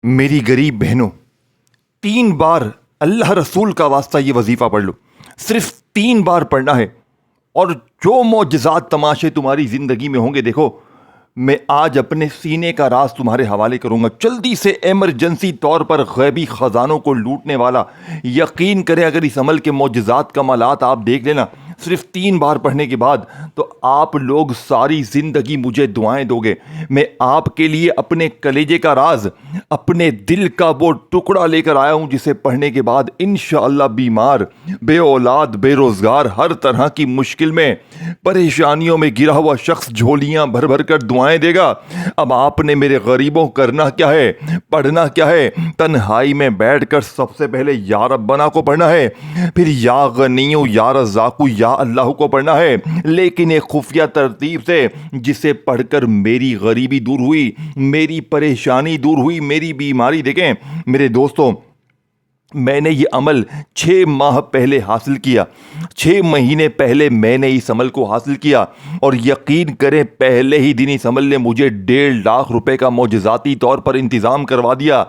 मेरी गरीब बहनों, 3 बार अल्लाह रसूल का वास्ता ये वजीफ़ा पढ़ लो। सिर्फ 3 बार पढ़ना है और जो मौजज़ात तमाशे तुम्हारी ज़िंदगी में होंगे, देखो मैं आज अपने सीने का राज तुम्हारे हवाले करूंगा। जल्दी से एमरजेंसी तौर पर गैबी ख़जानों को लूटने वाला, यकीन करें अगर इस अमल के मौजज़ात कमालात आप देख लेना सिर्फ 3 बार पढ़ने के बाद, तो आप लोग सारी ज़िंदगी मुझे दुआएं दोगे। मैं आपके लिए अपने कलेजे का राज, अपने दिल का वो टुकड़ा लेकर आया हूँ जिसे पढ़ने के बाद इंशाअल्लाह बीमार, बे औलाद, बेरोज़गार, हर तरह की मुश्किल में, परेशानियों में गिरा हुआ शख्स झोलियाँ भर भर कर दुआएं देगा। अब आपने मेरे गरीबों करना क्या है, पढ़ना क्या है? तन्हाई में बैठकर सबसे पहले या रब्बना को पढ़ना है, फिर या गनियु या रज़ाकु या अल्लाह को पढ़ना है, लेकिन एक खुफिया तरतीब से, जिसे पढ़कर मेरी गरीबी दूर हुई, मेरी परेशानी दूर हुई, मेरी बीमारी। देखें मेरे दोस्तों, मैंने ये अमल 6 माह पहले हासिल किया, 6 महीने पहले मैंने इस अमल को हासिल किया और यकीन करें पहले ही दिन इस अमल ने मुझे 1.5 लाख रुपए का मौजज़ाती तौर पर इंतज़ाम करवा दिया।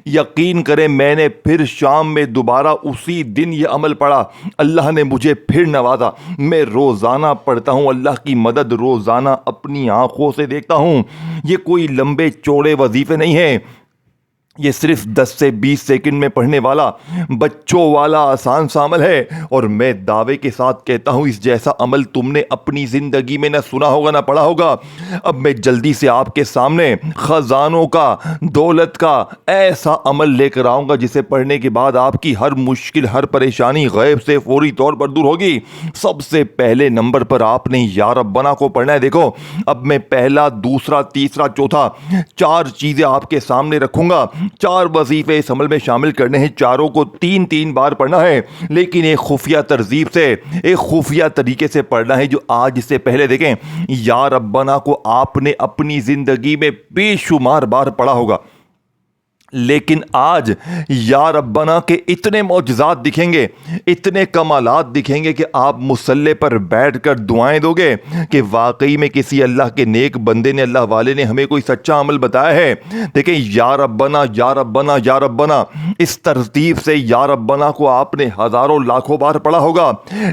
यकीन करें मैंने फिर शाम में दोबारा उसी दिन ये अमल पढ़ा, अल्लाह ने मुझे फिर नवाजा। मैं रोज़ाना पढ़ता हूँ, अल्लाह की मदद रोज़ाना अपनी आँखों से देखता हूँ। ये कोई लंबे चौड़े वजीफ़े नहीं है, ये सिर्फ 10 से 20 सेकंड में पढ़ने वाला बच्चों वाला आसान सा अमल है। और मैं दावे के साथ कहता हूँ इस जैसा अमल तुमने अपनी ज़िंदगी में ना सुना होगा ना पढ़ा होगा। अब मैं जल्दी से आपके सामने ख़जानों का, दौलत का ऐसा अमल लेकर आऊँगा जिसे पढ़ने के बाद आपकी हर मुश्किल, हर परेशानी गैब से फौरी तौर पर दूर होगी। सबसे पहले नंबर पर आपने या रब्बना को पढ़ना है। देखो अब मैं पहला, दूसरा, तीसरा, चौथा 4 चीज़ें आपके सामने रखूँगा। 4 वजीफे इस अमल में शामिल करने हैं, चारों को 3-3 बार पढ़ना है, लेकिन एक खुफिया तरजीब से, एक खुफिया तरीके से पढ़ना है जो आज से पहले देखें या रब्बना को आपने अपनी जिंदगी में बेशुमार बार पढ़ा होगा, लेकिन आज या रब्बना के इतने मौजज़ात दिखेंगे, इतने कमालात दिखेंगे कि आप मुसल्ले पर बैठकर दुआएं दोगे कि वाकई में किसी अल्लाह के नेक बंदे ने, अल्लाह वाले ने हमें कोई सच्चा अमल बताया है। देखें या रब्बना, या रब्बना, या रब्बना, इस तरतीब से या रब्बना को आपने हज़ारों लाखों बार पढ़ा होगा,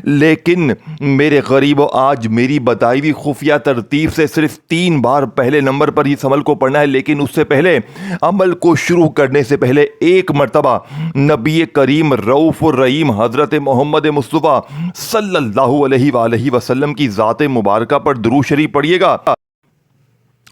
लेकिन मेरे गरीबों आज मेरी बताई हुई खुफिया तरतीब से सिर्फ 3 बार पहले नंबर पर इस अमल को पढ़ना है। लेकिन उससे पहले, अमल को शुरू करने से पहले एक मर्तबा नबी करीम रऊफ़ुर रहीम हज़रत मोहम्मद मुस्तफ़ा सल्लल्लाहु अलैहि वसल्लम की ज़ात मुबारका पर दुरूद शरीफ पढ़िएगा।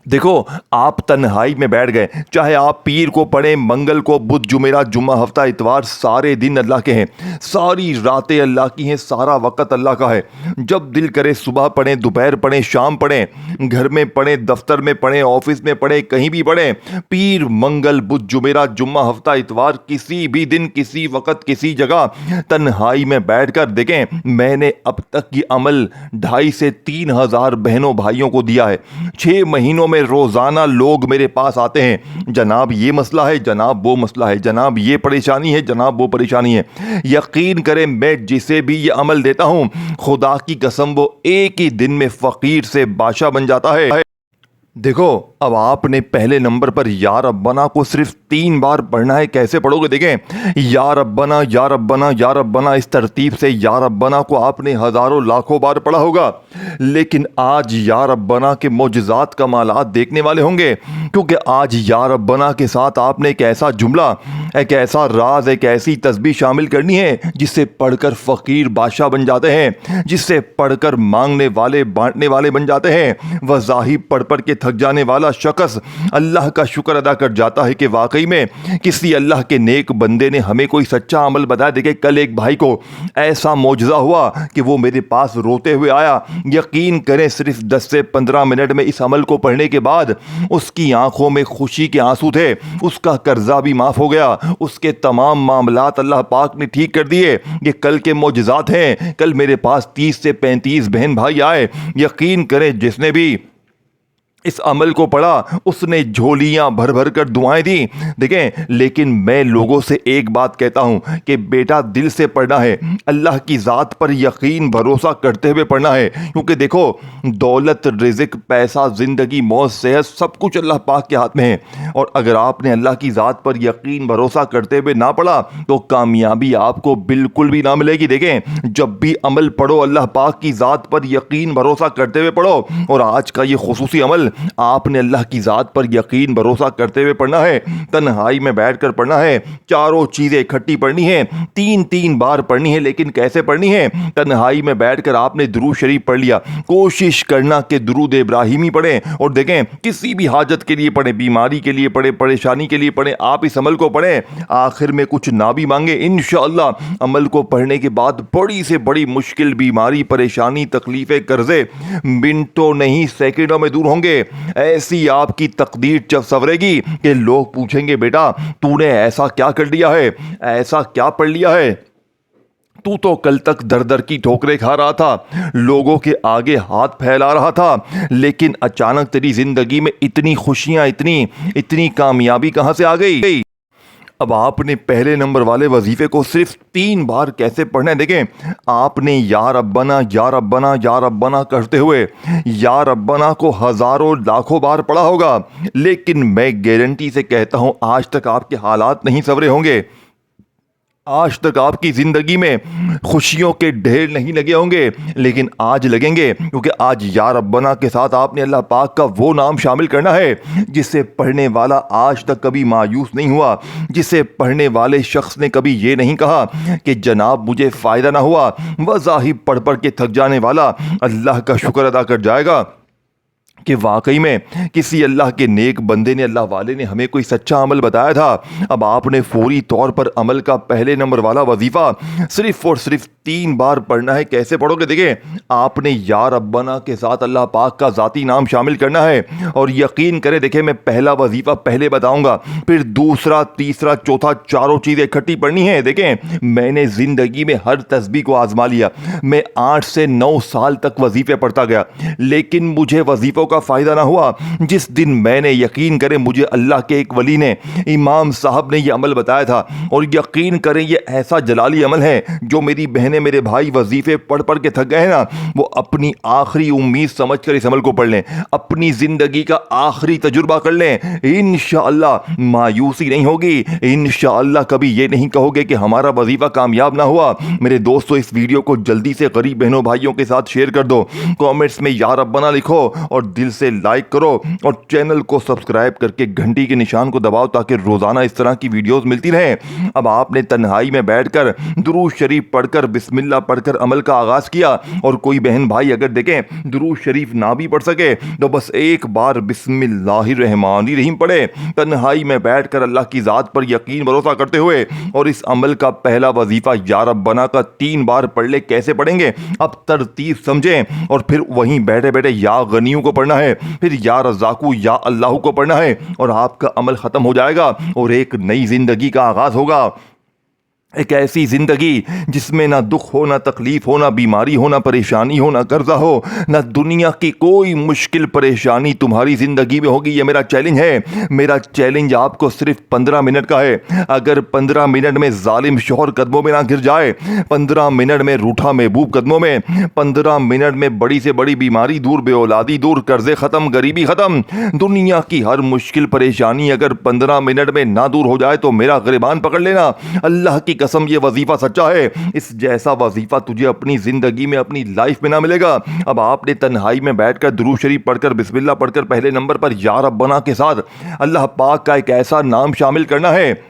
देखो आप तन्हाई में बैठ गए, चाहे आप पीर को पढ़ें, मंगल को, बुध, जुमेरात, जुम्मा, हफ्ता, इतवार, सारे दिन अल्लाह के हैं, सारी रातें अल्लाह की हैं, सारा वक़्त अल्लाह का है। जब दिल करे सुबह पढ़ें, दोपहर पढ़ें, शाम पढ़ें, घर में पढ़ें, दफ्तर में पढ़ें, ऑफिस में पढ़ें, कहीं भी पढ़ें। पीर, मंगल, बुध, जुमेरात, जुम्मा, हफ्ता, इतवार, किसी भी दिन, किसी वक़्त, किसी जगह तन्हाई में बैठ कर देखें। मैंने अब तक ये अमल 2,500 से 3,000 बहनों भाइयों को दिया है। 6 महीनों में रोजाना लोग मेरे पास आते हैं, जनाब ये मसला है, जनाब वो मसला है, जनाब ये परेशानी है, जनाब वो परेशानी है। यकीन करें मैं जिसे भी ये अमल देता हूं, खुदा की कसम वो एक ही दिन में फकीर से बादशाह बन जाता है। देखो अब आपने पहले नंबर पर या रब्बना को सिर्फ 3 बार पढ़ना है। कैसे पढ़ोगे? देखें या रब्बना, या रब्बना, या रब्बना, इस तरतीब से या रब्बना को आपने हज़ारों लाखों बार पढ़ा होगा, लेकिन आज या रब्बना के मौजज़ात कमालात देखने वाले होंगे, क्योंकि आज या रब्बना के साथ आपने एक ऐसा जुमला, एक ऐसा राज, एक ऐसी तस्बीह शामिल करनी है जिससे पढ़कर फ़कीर बादशाह बन जाते हैं, जिससे पढ़कर मांगने वाले, बांटने वाले बन जाते हैं। वज़ाहिब पढ़ पढ़ के थक जाने वाला शख्स अल्लाह का शुक्र अदा कर जाता है कि वाकई में किसी अल्लाह के नेक बंदे ने हमें कोई सच्चा अमल बताया। देखिए कल एक भाई को ऐसा मौजज़ा हुआ कि वो मेरे पास रोते हुए आया। यकीन करें सिर्फ 10 से 15 मिनट में इस अमल को पढ़ने के बाद उसकी आंखों में खुशी के आंसू थे, उसका कर्जा भी माफ़ हो गया, उसके तमाम मामलात अल्लाह पाक ने ठीक कर दिए। ये कल के मौजज़ात हैं। कल मेरे पास 30 से 35 बहन भाई आए। यकीन करें जिसने भी इस अमल को पढ़ा, उसने झोलियां भर भर कर दुआएं दी। देखें, लेकिन मैं लोगों से एक बात कहता हूं कि बेटा दिल से पढ़ना है, अल्लाह की ज़ात पर यकीन भरोसा करते हुए पढ़ना है। क्योंकि देखो, दौलत, रिज़्क, पैसा, ज़िंदगी, मौत, सेहत, सब कुछ अल्लाह पाक के हाथ में है। और अगर आपने अल्लाह की ज़ात पर यकीन भरोसा करते हुए ना पढ़ा तो कामयाबी आपको बिल्कुल भी ना मिलेगी। देखें, जब भी अमल पढ़ो अल्लाह पाक की ज़ात पर यकीन भरोसा करते हुए पढ़ो। और आज का ये खुसूसी अमल आपने अल्लाह की ज़ात पर यकीन भरोसा करते हुए पढ़ना है, तन्हाई में बैठकर पढ़ना है, चारों चीज़ें इकट्ठी पढ़नी है, 3-3 बार पढ़नी है। लेकिन कैसे पढ़नी है? तन्हाई में बैठकर आपने दुरूद शरीफ पढ़ लिया, कोशिश करना कि दुरूद इब्राहिमी पढ़ें। और देखें, किसी भी हाजत के लिए पढ़ें, बीमारी के लिए पढ़ें, परेशानी के लिए पढ़ें, आप इस अमल को पढ़ें, आखिर में कुछ ना भी मांगे, इंशाअल्लाह अमल को पढ़ने के बाद बड़ी से बड़ी मुश्किल, बीमारी, परेशानी, तकलीफें, कर्जे मिनटों नहीं सेकंडों में दूर होंगे। ऐसी आपकी तकदीर जब सवरेगी कि लोग पूछेंगे, बेटा तूने ऐसा क्या कर लिया है, ऐसा क्या पढ़ लिया है? तू तो कल तक दर दर की ठोकरें खा रहा था, लोगों के आगे हाथ फैला रहा था, लेकिन अचानक तेरी जिंदगी में इतनी खुशियां, इतनी कामयाबी कहां से आ गई? अब आपने पहले नंबर वाले वजीफे को सिर्फ 3 बार कैसे पढ़ना है? देखें, आपने या रब्बना या रब्बना या रब्बना करते हुए या रब्बना को हजारों लाखों बार पढ़ा होगा, लेकिन मैं गारंटी से कहता हूं आज तक आपके हालात नहीं संवरे होंगे, आज तक आपकी जिंदगी में खुशियों के ढेर नहीं लगे होंगे, लेकिन आज लगेंगे। क्योंकि आज या रब्बना के साथ आपने अल्लाह पाक का वो नाम शामिल करना है जिसे पढ़ने वाला आज तक कभी मायूस नहीं हुआ, जिसे पढ़ने वाले शख्स ने कभी ये नहीं कहा कि जनाब मुझे फ़ायदा ना हुआ। वज़ाहिब पढ़ पढ़ के थक जाने वाला अल्लाह का शुक्र अदा कर जाएगा कि वाकई में किसी अल्लाह के नेक बंदे ने, अल्लाह वाले ने हमें कोई सच्चा अमल बताया था। अब आपने फौरी तौर पर अमल का पहले नंबर वाला वजीफ़ा सिर्फ और सिर्फ 3 बार पढ़ना है। कैसे पढ़ोगे? देखिए, आपने या रब्बना के साथ अल्लाह पाक का ज़ाती नाम शामिल करना है। और यकीन करें, देखिए मैं पहला वजीफ़ा पहले बताऊंगा, फिर दूसरा, तीसरा, चौथा, चारों चीज़ें इकट्ठी पढ़नी है। देखें, मैंने ज़िंदगी में हर तस्बीह को आजमा लिया, मैं 8 से 9 साल तक वजीफ़े पढ़ता गया, लेकिन मुझे वजीफ़ों का फ़ायदा ना हुआ। जिस दिन मैंने, यकीन करें, मुझे अल्लाह के एक वली ने, इमाम साहब ने यह अमल बताया था, और यकीन करें ये ऐसा जलाली अमल है जो मेरी बहनें, मेरे भाई वजीफे पढ़ पढ़ के थक गए हैं ना, वो अपनी आखिरी उम्मीद समझकर इस अमल को पढ़ लें, अपनी जिंदगी का आखिरी तजुर्बा कर लें। इंशाअल्लाह मायूसी नहीं होगी, इंशाअल्लाह कभी ये नहीं कहोगे कि हमारा वजीफा कामयाब ना हुआ। मेरे दोस्तों, इस वीडियो को जल्दी से गरीब बहनों भाइयों के साथ शेयर कर दो, कमेंट्स में या रब्बना लिखो और दिल से लाइक करो, और चैनल को सब्सक्राइब करके घंटी के निशान को दबाओ ताकि रोजाना इस तरह की वीडियोस मिलती रहें। अब आपने तन्हाई में बैठकर दुरूद शरीफ पढ़कर, बिस्मिल्लाह पढ़कर अमल का आगाज किया। और कोई बहन भाई अगर देखें दुरूद शरीफ ना भी पढ़ सके तो बस एक बार बिस्मिल्लाहिर्रहमानिर्रहीम पढ़े, तन्हाई में बैठकर अल्लाह की ज़ात पर यकीन भरोसा करते हुए, और इस अमल का पहला वजीफा या रब्बना का 3 बार पढ़ ले। कैसे पढ़ेंगे? अब तरतीब समझें, और फिर वहीं बैठे बैठे या गनियों को पढ़ना है, फिर या रज़ाकू या अल्लाह को पढ़ना है, और आपका अमल खत्म हो जाएगा और एक नई जिंदगी का आगाज होगा। एक ऐसी जिंदगी जिसमें ना दुख हो, ना तकलीफ हो, ना बीमारी हो, ना परेशानी हो, ना कर्जा हो, ना दुनिया की कोई मुश्किल परेशानी तुम्हारी जिंदगी में होगी। ये मेरा चैलेंज है। मेरा चैलेंज आपको सिर्फ 15 मिनट का है। अगर 15 मिनट में जालिम शौहर कदमों में ना गिर जाए, 15 मिनट में रूठा महबूब कदमों में, 15 मिनट में बड़ी से बड़ी बीमारी दूर, बेऔलादी दूर, कर्जे खत्म, गरीबी खत्म, दुनिया की हर मुश्किल परेशानी अगर 15 मिनट में ना दूर हो जाए तो मेरा गिरबान पकड़ लेना, अल्लाह की कसम ये वजीफा सच्चा है। इस जैसा वजीफा तुझे अपनी जिंदगी में, अपनी लाइफ में ना मिलेगा। अब आपने तन्हाई में बैठकर दुरूद शरीफ पढ़कर, बिस्मिल्लाह पढ़कर पहले नंबर पर या रब्बना के साथ अल्लाह पाक का एक ऐसा नाम शामिल करना है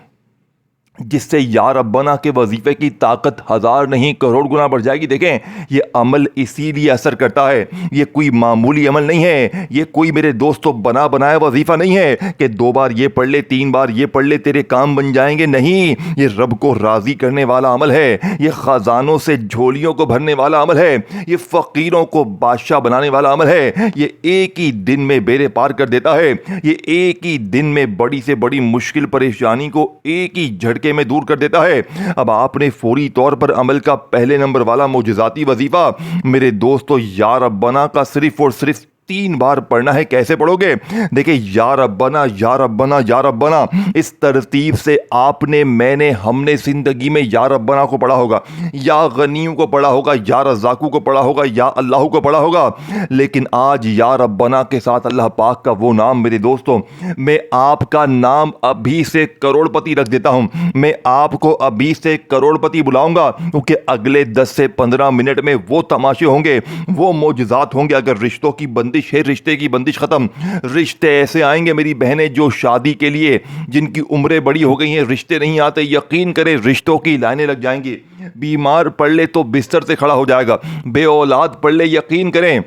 जिससे या रब्बना के वजीफे की ताकत 1000 नहीं करोड़ गुना बढ़ जाएगी। देखें, ये अमल इसीलिए असर करता है, ये कोई मामूली अमल नहीं है, ये कोई मेरे दोस्तों बना बनाया वजीफा नहीं है कि 2 बार ये पढ़ ले, 3 बार ये पढ़ ले, तेरे काम बन जाएंगे। नहीं, ये रब को राजी करने वाला अमल है, ये खजानों से झोलियों को भरने वाला अमल है, ये फकीरों को बादशाह बनाने वाला अमल है। ये एक ही दिन में बेड़े पार कर देता है, ये एक ही दिन में बड़ी से बड़ी मुश्किल परेशानी को एक ही झटके में दूर कर देता है। अब आपने फौरी तौर पर अमल का पहले नंबर वाला मोजज़ाती वजीफा मेरे दोस्तों या रब्बना का सिर्फ और सिर्फ 3 बार पढ़ना है। कैसे पढ़ोगे? देखिए, या रब्बना या रब्बना या रब्बना, इस तरतीब से आपने, मैंने, हमने जिंदगी में या रब्बना को पढ़ा होगा, या गनीयू को पढ़ा होगा, या रज़ाकू को पढ़ा होगा, या अल्लाह को पढ़ा होगा। लेकिन आज या रब्बना के साथ अल्लाह पाक का वो नाम, मेरे दोस्तों, मैं आपका नाम अभी से करोड़पति रख देता हूं। मैं आपको अभी से करोड़पति बुलाऊंगा, क्योंकि अगले 10 से 15 मिनट में वो तमाशे होंगे, वो मौजज़ात होंगे। अगर रिश्तों की बंदिश है, रिश्ते की बंदिश खत्म। रिश्ते ऐसे आएंगे मेरी बहनें, जो शादी के लिए, जिनकी उम्रें बड़ी हो गई हैं, रिश्ते नहीं आते, यकीन करें रिश्तों की लाइनें लग जाएंगी। बीमार पड़ ले तो बिस्तर से खड़ा हो जाएगा, बे औलाद पड़ ले, यकीन करें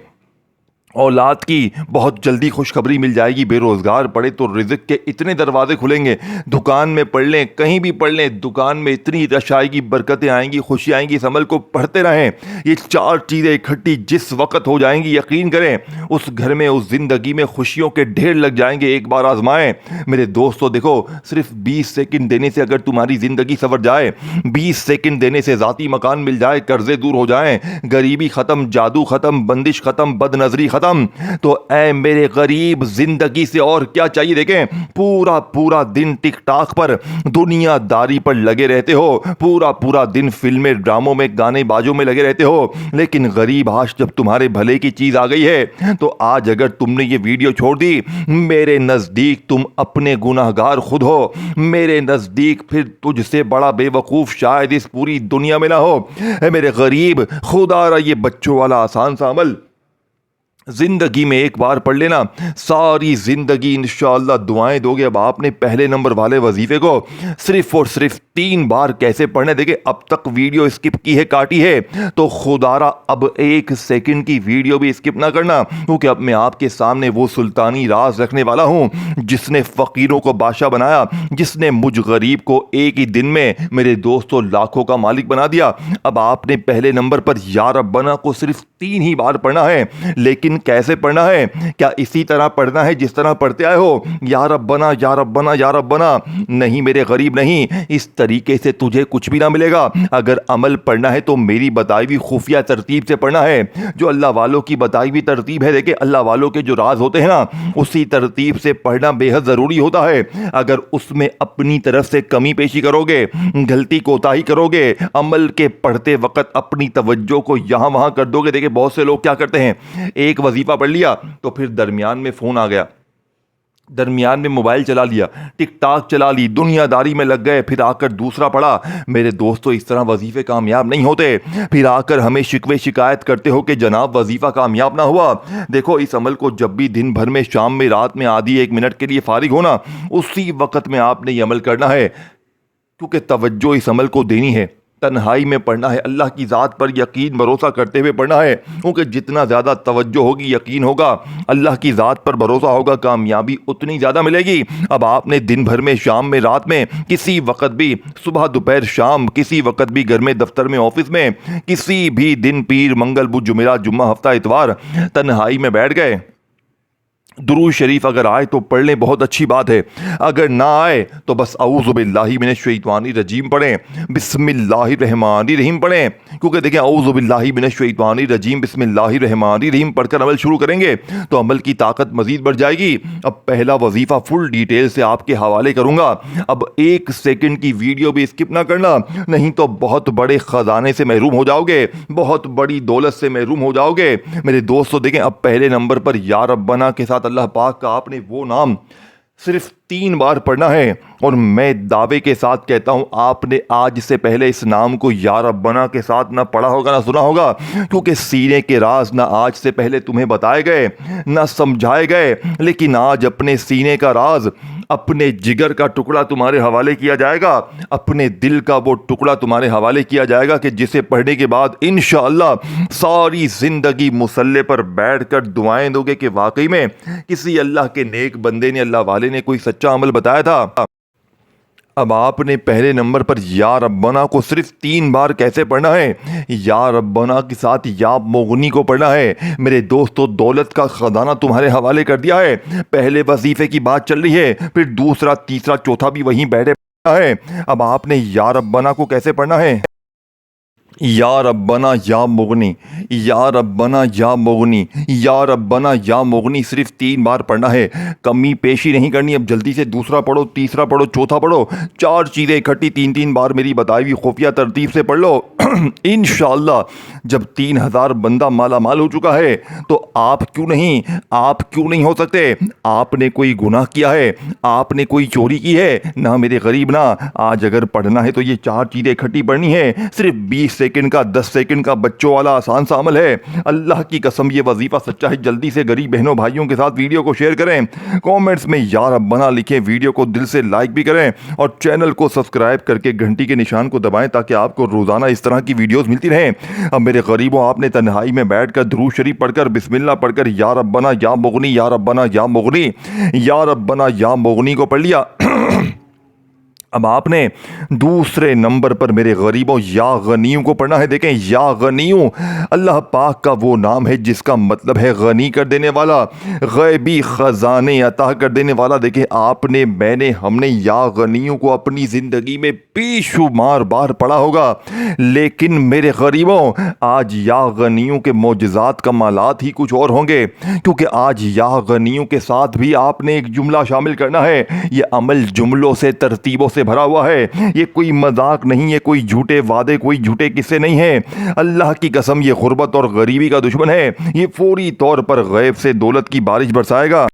औलाद की बहुत जल्दी खुशखबरी मिल जाएगी। बेरोजगार पड़े तो रिज़्क़ के इतने दरवाजे खुलेंगे। दुकान में पढ़ लें, कहीं भी पढ़ लें, दुकान में इतनी रश आएगी, बरकतें आएंगी, खुशी आएंगी। इस अमल को पढ़ते रहें। ये 4 चीज़ें इकट्ठी जिस वक्त हो जाएंगी, यकीन करें उस घर में, उस ज़िंदगी में खुशियों के ढेर लग जाएंगे। एक बार आजमाएं मेरे दोस्तों। देखो, सिर्फ 20 सेकंड देने से अगर तुम्हारी ज़िंदगी संवर जाए, 20 सेकंड देने से ज़ाती मकान मिल जाए, कर्जे दूर हो जाएं, गरीबी ख़त्म, जादू ख़त्म, बंदिश ख़त्म, बदनजरी ख़त्म, तो ऐ मेरे गरीब, जिंदगी से और क्या चाहिए? देखें, पूरा पूरा दिन टिकटॉक पर, दुनियादारी पर लगे रहते हो, पूरा पूरा दिन फिल्में, ड्रामों में, गाने बाजों में लगे रहते हो। लेकिन गरीब, आज जब तुम्हारे भले की चीज आ गई है, तो आज अगर तुमने ये वीडियो छोड़ दी, मेरे नजदीक तुम अपने गुनाहगार खुद हो। मेरे नजदीक फिर तुझसे बड़ा बेवकूफ शायद इस पूरी दुनिया में ना हो। ऐ मेरे गरीब, खुदा ये बच्चों वाला आसान सा अमल जिंदगी में एक बार पढ़ लेना, सारी जिंदगी इंशाअल्लाह दुआएं दोगे। अब आपने पहले नंबर वाले वजीफे को सिर्फ और सिर्फ 3 बार कैसे पढ़ने? देखिए, अब तक वीडियो स्किप की है, काटी है, तो खुदारा अब 1 सेकंड की वीडियो भी स्किप ना करना, क्योंकि अब मैं आपके सामने वो सुल्तानी राज रखने वाला हूं जिसने फकीरों को बादशाह बनाया, जिसने मुझ गरीब को एक ही दिन में, मेरे दोस्तों, लाखों का मालिक बना दिया। अब आपने पहले नंबर पर या रब्बना को सिर्फ 3 ही बार पढ़ना है। लेकिन कैसे पढ़ना है? क्या इसी तरह पढ़ना है जिस तरह पढ़ते आए हो, या रब्बना या रब्बना या रब्बना? नहीं मेरे गरीब, नहीं। इस तरीके से तुझे कुछ भी ना मिलेगा। अगर अमल पढ़ना है तो मेरी बताई हुई खुफिया तरतीब से पढ़ना है, जो अल्लाह वालों की बताई हुई तरतीब है। देखिए, अल्लाह वालों के जो राज होते हैं ना, उसी तरतीब से पढ़ना बेहद जरूरी होता है। अगर उसमें अपनी तरफ से कमी पेशी करोगे, गलती कोताही करोगे, अमल के पढ़ते वक्त अपनी तवज्जो को यहां वहां कर दोगे। देखिए, बहुत से लोग क्या करते हैं, एक वजीफा पढ़ लिया तो फिर दरमियान में फोन आ गया, दरमियान में मोबाइल चला लिया, टिकटॉक चला ली, दुनियादारी में लग गए, फिर आकर दूसरा पढ़ा। मेरे दोस्तों, इस तरह वजीफे कामयाब नहीं होते। फिर आकर हमें शिकवे शिकायत करते हो कि जनाब वजीफा कामयाब ना हुआ। देखो, इस अमल को जब भी दिन भर में, शाम में, रात में आधी 1 मिनट के लिए फारिग होना, उसी वक्त में आपने ये अमल करना है, क्योंकि तवज्जो इस अमल को देनी है। तन्हाई में पढ़ना है, अल्लाह की ज़ात पर यकीन भरोसा करते हुए पढ़ना है, क्योंकि जितना ज़्यादा तवज्जो होगी, यकीन होगा, अल्लाह की ज़ात पर भरोसा होगा, कामयाबी उतनी ज़्यादा मिलेगी। अब आपने दिन भर में, शाम में, रात में, किसी वक्त भी, सुबह दोपहर शाम, किसी वक्त भी, घर में, दफ्तर में, ऑफिस में, किसी भी दिन, पीर मंगल बुध जुमेरात जुम्मा हफ्ता इतवार, तन्हाई में बैठ गए, दुरूद शरीफ अगर आए तो पढ़ लें, बहुत अच्छी बात है। अगर ना आए तो बस औज़ु बिल्लाहि मिनश शैतानिर रजीम पढ़ें, बिस्मिल्लाहिर रहमानिर रहीम पढ़ें। क्योंकि देखें, औज़ु बिल्लाहि मिनश शैतानिर रजीम बिस्मिल्लाहिर रहमानिर रहीम पढ़कर अमल शुरू करेंगे तो अमल की ताकत मजीद बढ़ जाएगी। अब पहला वजीफा फुल डिटेल से आपके हवाले करूंगा। अब 1 सेकंड की वीडियो भी स्किप ना करना, नहीं तो बहुत बड़े खजाने से महरूम हो जाओगे, बहुत बड़ी दौलत से महरूम हो जाओगे। मेरे दोस्तों, देखें, अब पहले नंबर पर या रब्बना के साथ अल्लाह पाक का आपने वो नाम सिर्फ 3 बार पढ़ना है। और मैं दावे के साथ कहता हूं, आपने आज से पहले इस नाम को या रब्बना के साथ ना पढ़ा होगा, ना सुना होगा, क्योंकि सीने के राज ना आज से पहले तुम्हें बताए गए, ना समझाए गए। लेकिन आज अपने सीने का राज, अपने जिगर का टुकड़ा तुम्हारे हवाले किया जाएगा, अपने दिल का वो टुकड़ा तुम्हारे हवाले किया जाएगा कि जिसे पढ़ने के बाद इंशाअल्लाह सारी जिंदगी मुसल्ले पर बैठकर दुआएं दोगे कि वाकई में किसी अल्लाह के नेक बंदे ने, अल्लाह वाले ने कोई सच्चा अमल बताया था। अब आपने पहले नंबर पर या रब्बना को सिर्फ 3 बार कैसे पढ़ना है? या रब्बना के साथ या मुगनी को पढ़ना है। मेरे दोस्तों, दौलत का खजाना तुम्हारे हवाले कर दिया है। पहले वजीफे की बात चल रही है, फिर दूसरा, तीसरा, चौथा भी वहीं बैठे है। अब आपने या रब्बना को कैसे पढ़ना है? یا ربنا یا مغنی، یا ربنا یا مغنی، یا ربنا یا مغنی صرف 3 بار پڑھنا ہے، کمی پیشی نہیں کرنی۔ اب جلدی سے دوسرا پڑھو، تیسرا پڑھو، چوتھا پڑھو، 4 چیزیں اکٹھی 3 بار میری بتائی ہوئی خفیہ ترتیب سے پڑھ لو۔ انشاءاللہ جب 3000 بندہ مالا مال ہو چکا ہے تو آپ کیوں نہیں ہو سکتے؟ آپ نے کوئی گناہ کیا ہے؟ آپ نے کوئی چوری کی ہے؟ نہ میرے غریب نہ۔ آج اگر پڑھنا ہے تو یہ 4 چیزیں اکٹھی پڑھنی ہے، صرف 20 سیکنڈ کا 10 سیکنڈ کا بچوں والا آسان سا عمل ہے۔ اللہ کی قسم یہ وظیفہ سچا ہے۔ جلدی سے غریب بہنوں بھائیوں کے ساتھ ویڈیو کو شیئر کریں، کومنٹس میں یا ربنا لکھیں، ویڈیو کو دل سے لائک بھی کریں اور چینل کو سبسکرائب کر کے گھنٹی کے نشان کو دبائیں تاکہ آپ کو روزانہ اس طرح کی ویڈیوز ملتی رہیں۔ اب میرے غریبوں، آپ نے تنہائی میں بیٹھ کر درود شریف پڑھ کر بسم اللہ پڑھ کر یا ربنا یا مغنی، یا ربنا یا مغنی، یا ربنا یا مغنی کو پڑھ لیا۔ اب آپ نے دوسرے نمبر پر میرے غریبوں یا غنیوں کو پڑھنا ہے۔ دیکھیں یا غنیوں اللہ پاک کا وہ نام ہے جس کا مطلب ہے غنی کر دینے والا، غیبی خزانے عطا کر دینے والا۔ دیکھیں آپ نے، میں نے، ہم نے یا غنیوں کو اپنی زندگی میں بے شمار بار پڑھا ہوگا، لیکن میرے غریبوں آج یا غنیوں کے معجزات کمالات ہی کچھ اور ہوں گے، کیونکہ آج یا غنیوں کے ساتھ بھی آپ نے ایک جملہ شامل کرنا ہے۔ یہ عمل جملوں سے، ترتیبوں سے بھرا ہوا ہے، یہ کوئی مذاق نہیں، یہ کوئی جھوٹے وعدے، کوئی جھوٹے قصے نہیں ہیں۔ اللہ کی قسم یہ غربت اور غریبی کا دشمن ہے، یہ فوری طور پر غیب سے دولت کی بارش برسائے گا۔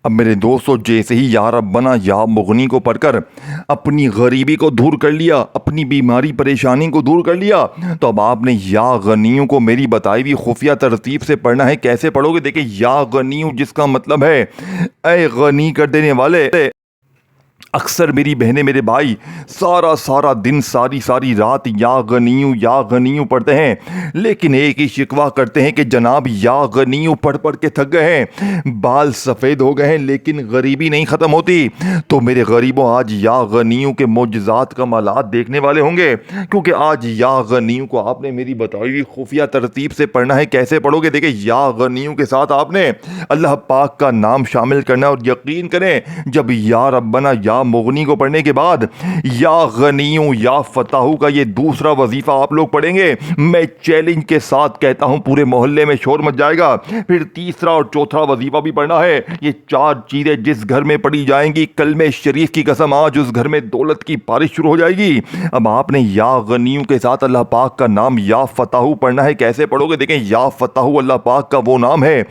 اب میرے دوستو جیسے ہی یا ربنا یا مغنی کو پڑھ کر اپنی غریبی کو دور کر لیا، اپنی بیماری پریشانی کو دور کر لیا، تو اب آپ نے یا غنیوں کو میری بتائی ہوئی خفیہ ترتیب سے پڑھنا ہے۔ کیسے پڑھو گے؟ دیکھیں یا غنیوں جس کا مطلب ہے اے غنی کر دینے والے۔ اکثر میری بہنیں، میرے بھائی سارا دن، ساری رات یا غنیوں پڑھتے ہیں، لیکن ایک ہی شکوہ کرتے ہیں کہ جناب یا غنیوں پڑھ کے تھک گئے ہیں، بال سفید ہو گئے ہیں، لیکن غریبی نہیں ختم ہوتی۔ تو میرے غریبوں آج یا غنیوں کے معجزات کمالات دیکھنے والے ہوں گے، کیونکہ آج یا غنیوں کو آپ نے میری بتائی ہوئی خفیہ ترتیب سے پڑھنا ہے۔ کیسے پڑھو گے؟ دیکھیں یا غنیوں کے ساتھ آپ نے اللہ پاک کا نام شامل کرنا ہے، اور یقین کریں جب یا ربنا یا مغنی کو پڑھنے کے بعد یا غنیوں یا فتحوں کا یہ دوسرا وظیفہ آپ لوگ پڑھیں گے، میں چیلنج کے ساتھ کہتا ہوں پورے محلے میں شور مچ جائے گا۔ پھر تیسرا اور چوتھا وظیفہ بھی پڑھنا ہے۔ یہ 4 چیزیں جس گھر میں پڑھی جائیں گی، کلمہ شریف کی قسم آج اس گھر میں دولت کی بارش شروع ہو جائے گی۔ اب آپ نے یا غنیوں کے ساتھ اللہ پاک کا نام یا فتحوں پڑھنا ہے۔ کیسے پڑھو گے؟ دیکھیں یا فتحوں اللہ پاک کا وہ نام ہے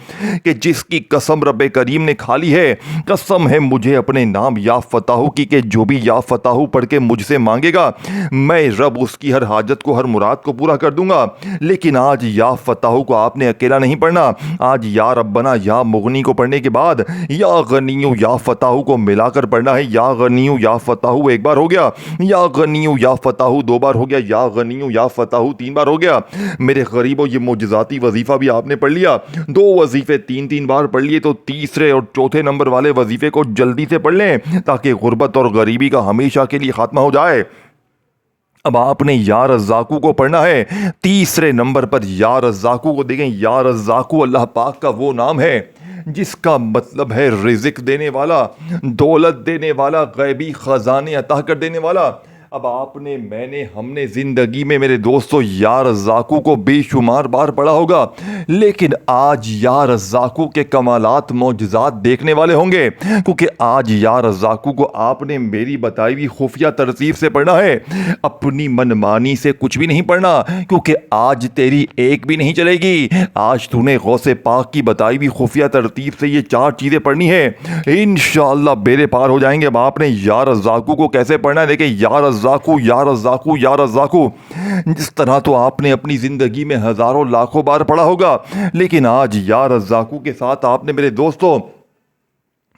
کہ جس کی قسم رب کریم نے کھا لی ہے، قسم ہے مجھے اپنے نام یا فتحوں کی کہ جو بھی یا فتحوں پڑھ کے مجھ سے مانگے گا میں رب اس کی ہر حاجت کو، ہر مراد کو پورا کر دوں گا۔ لیکن آج یا فتحوں کو آپ نے اکیلا نہیں پڑھنا، آج یا ربنا یا مغنی کو پڑھنے کے بعد یا غنیوں یا فتحوں کو ملا کر پڑھنا ہے۔ یا غنیوں یا فتحوں ایک بار ہو گیا، یا غنیوں یا فتحوں 2 بار ہو گیا، یا غنیوں یا فتحوں 3 بار ہو گیا۔ میرے غریبوں یہ معجزاتی وظیفہ بھی آپ نے پڑھ لیا، 2 وظیفے 3 بار پڑھ لیے، تو تیسرے اور چوتھے نمبر والے وظیفے کو جلدی سے پڑھ لیں تاکہ غربت اور غریبی کا ہمیشہ کے لیے خاتمہ ہو جائے۔ اب آپ نے یا رزاقو کو پڑھنا ہے، تیسرے نمبر پر یا رزاقو کو۔ دیکھیں یا رزاقو اللہ پاک کا وہ نام ہے جس کا مطلب ہے رزق دینے والا، دولت دینے والا، غیبی خزانے عطا کر دینے والا۔ اب آپ نے، میں نے، ہم نے زندگی میں میرے دوستو یا رزاقو کو بے شمار بار پڑھا ہوگا، لیکن آج یا رزاقو کے کمالات، معجزات دیکھنے والے ہوں گے، کیونکہ آج یا رزاقو کو آپ نے میری بتائی ہوئی خفیہ ترتیب سے پڑھنا ہے۔ اپنی منمانی سے کچھ بھی نہیں پڑھنا، کیونکہ آج تیری ایک بھی نہیں چلے گی۔ آج تو نے غوث پاک کی بتائی ہوئی خفیہ ترتیب سے یہ 4 چیزیں پڑھنی ہے، انشاءاللہ بیڑے پار ہو جائیں گے۔ اب آپ نے یا رزاقو کو کیسے پڑھنا ہے؟ دیکھیں یا رزاقو یا رزاقو یا رزاقو جس طرح تو آپ نے اپنی زندگی میں ہزاروں لاکھوں بار پڑھا ہوگا، لیکن آج یا رزاقو کے ساتھ آپ نے میرے دوستو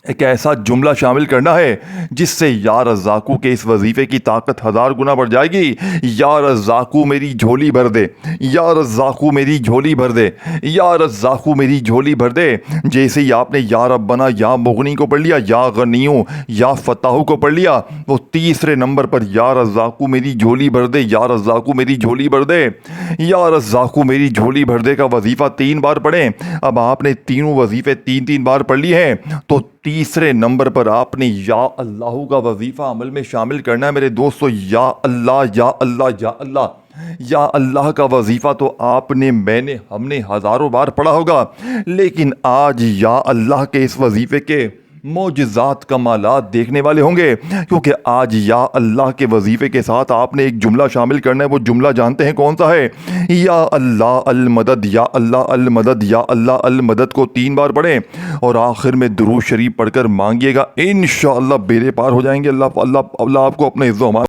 ایک ایسا جملہ شامل کرنا ہے جس سے یا رزاقو کے اس وظیفے کی طاقت 1000 گنا بڑھ جائے گی۔ یا رزاقو میری جھولی بھر دے، یا رزاقو میری جھولی بھر دے، یا رزاقو میری جھولی بھر دے۔ جیسے ہی آپ نے یا ربنا یا مغنی کو پڑھ لیا، یا غنیوں یا فتحوں کو پڑھ لیا، وہ تیسرے نمبر پر یا رزاقو میری جھولی بھر دے، یا رزاقو میری جھولی بھر دے، یا رزاقو میری جھولی بھر دے کا وظیفہ 3 بار پڑھیں۔ اب آپ نے تینوں وظیفے 3 بار پڑھ لیے ہیں، تو تیسرے نمبر پر آپ نے یا اللہ کا وظیفہ عمل میں شامل کرنا ہے میرے دوستو۔ یا اللہ یا اللہ یا اللہ یا اللہ کا وظیفہ تو آپ نے، میں نے، ہم نے ہزاروں بار پڑھا ہوگا، لیکن آج یا اللہ کے اس وظیفے کے معجزات کمالات دیکھنے والے ہوں گے، کیونکہ آج یا اللہ کے وظیفے کے ساتھ آپ نے ایک جملہ شامل کرنا ہے۔ وہ جملہ جانتے ہیں کون سا ہے؟ یا اللہ المدد، یا اللہ المدد، یا اللہ المدد کو 3 بار پڑھیں اور آخر میں درود شریف پڑھ کر مانگیے گا، انشاءاللہ بیڑے پار ہو جائیں گے۔ اللہ آپ کو اپنے عز و امان